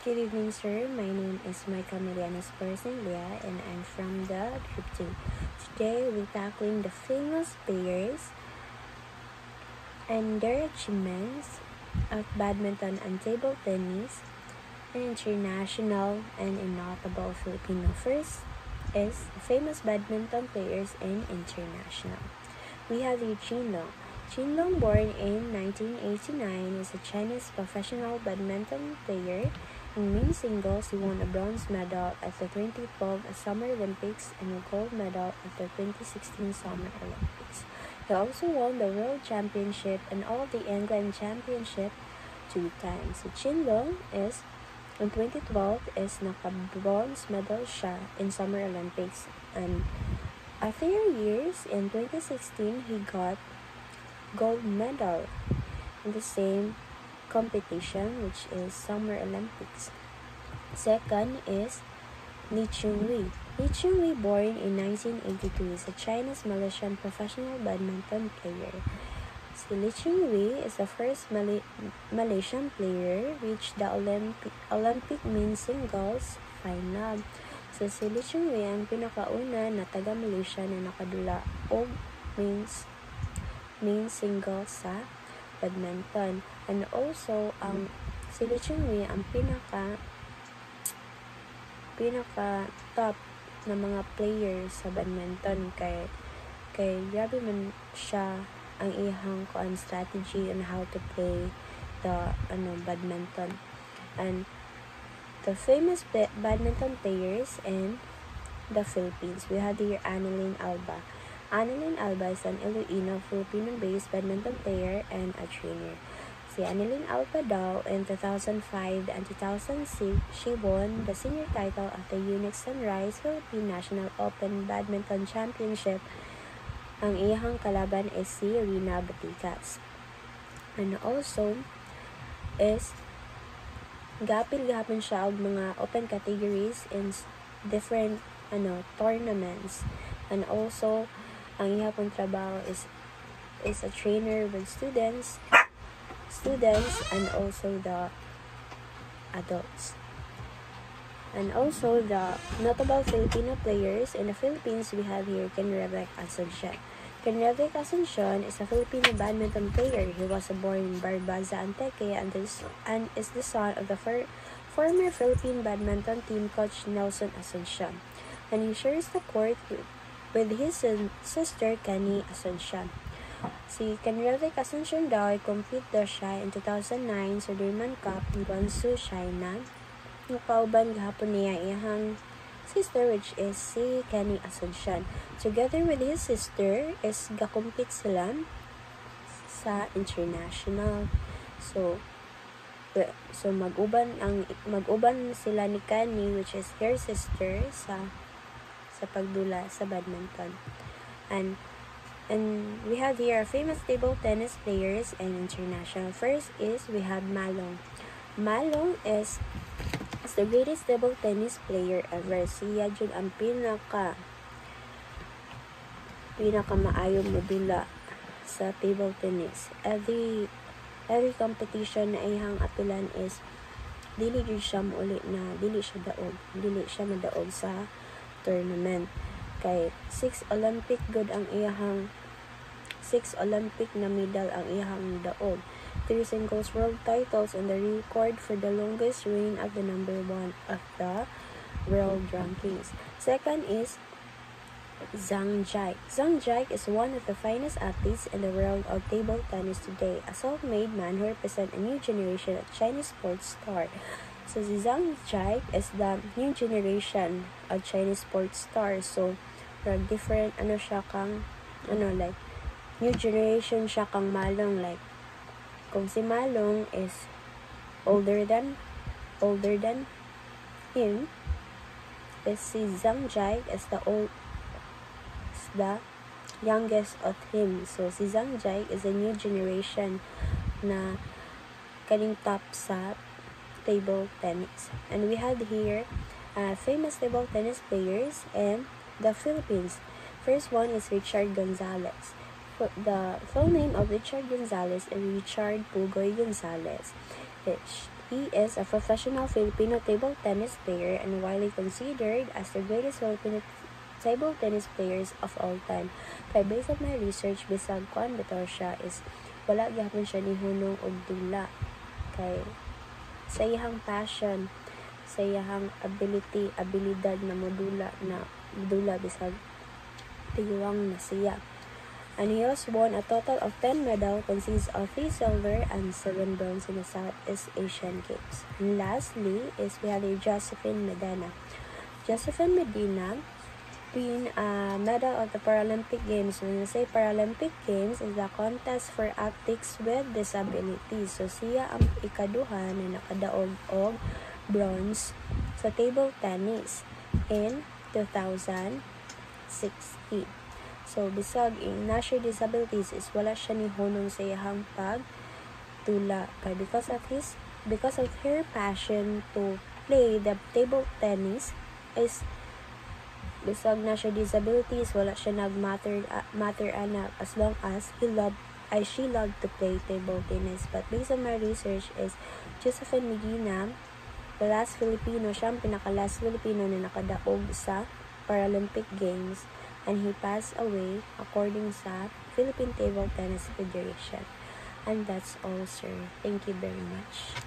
Good evening, sir. My name is Michael Milianos Porcinglia, and I'm from the Group 2. Today, we're tackling the famous players and their achievements of badminton and table tennis, and international and notable Filipino. First is famous badminton players and international. We have Yu Qinlong. Qinlong, born in 1989, is a Chinese professional badminton player. In men's singles, he won a bronze medal at the 2012 Summer Olympics and a gold medal at the 2016 Summer Olympics. He also won the World Championship and All the England Championship 2 times. So Qinlong is, in 2012, is naka-bronze medal siya in Summer Olympics. And after years, in 2016, he got gold medal in the same competition, which is Summer Olympics. Second is Li Chunhui. Li Chunhui, born in 1982, is a Chinese-Malaysian professional badminton player. So Li Chunhui is the first Malaysian player reached the Olympic men's singles final. So si Li Chunhui ang pinakauna na taga-Malaysia na nakadula og men's singles sa badminton. And also, si Li Chunhui ang pinaka top na mga players sa badminton kay grabe man siya ang ihang strategy on how to play the badminton. And the famous badminton players in the Philippines, we have here Annalyn Alba. Annalyn Alba is an Iloilo, Filipino-based badminton player and a trainer. Si Annalyn Alba daw, in 2005 and 2006, she won the senior title of the Unix Sunrise Philippine National Open Badminton Championship. Ang iyang kalaban is si Rina Batikas. And also, is gapil siya og mga open categories in different tournaments. And also, ang iyang trabaho is a trainer with students and also the adults. And also the notable Filipino players in the Philippines, we have here Kenrevek Asuncion. Kenrevek Asuncion is a Filipino badminton player. He was born in Barbaza, Antique, and is the son of the former Philippine badminton team coach Nelson Asuncion. And he shares the court with his sister Kenny Asuncion. Si Kenrevek Asuncion daw ay compete daw siya in 2009 sa Durman Cup in Guangzhou, China. Nakauban gahapon niya iyang sister, which is si Kenny Asuncion. Together with his sister is gakompete sila sa international. So mag-uban sila ni Kenny, which is her sister, sa pagdula sa badminton. And we have here famous table tennis players and international. First is we have Malong. Malong is the greatest table tennis player ever. Siya jud ang pinaka maayong modula sa table tennis. Every competition na ihang apilan is dili jud siya dili siya madaog sa tournament. Kay 6 Olympic na medal ang iyang daog. 3 singles world titles and the record for the longest reign of the number 1 of the world rankings. Second is Zhang Jike. Zhang Jike is one of the finest athletes in the world of table tennis today, a self-made man who represents a new generation of Chinese sports star. So si Zhang Jike is the new generation of Chinese sports stars. So different siya kang like new generation siya kang Malong. Like kung si Malong is older than him, is si Zhang Jike is the youngest of him. So si Zhang Jike is a new generation na kaning top sa table tennis. And we have here famous table tennis players in the Philippines. First one is Richard Gonzalez. The full name of Richard Gonzalez is Richard Pugoy Gonzalez. He is a professional Filipino table tennis player and widely considered as the greatest Filipino table tennis players of all time. Kay based on my research, bisag kuan bitaw siya is wala gyapon siya nihunong og dula. Kay sa iyang passion, sa iyang abilidad na modula bisag tiyuwang na siya. And he has won a total of 10 medals, consists of 3 silver and 7 bronze in the Southeast Asian Games. And lastly is we have Josephine Medina. Josephine Medina win a medal of the Paralympic Games. When we say Paralympic Games, is a contest for athletes with disabilities. So siya ang ikaduha na nakadaog og bronze sa table tennis in 2016. So bisag na siya disabilities is wala siya ni hunong sa iyang pagtula kay because of her passion to play the table tennis is bisag na siya disabilities wala siya matter ana as long as she loved to play table tennis. But based on my research is Josephine Medina, the last Filipino, siya ang pinaka-last Filipino na nakadaog sa Paralympic Games, and he passed away according sa Philippine Table Tennis Federation. And that's all, sir. Thank you very much.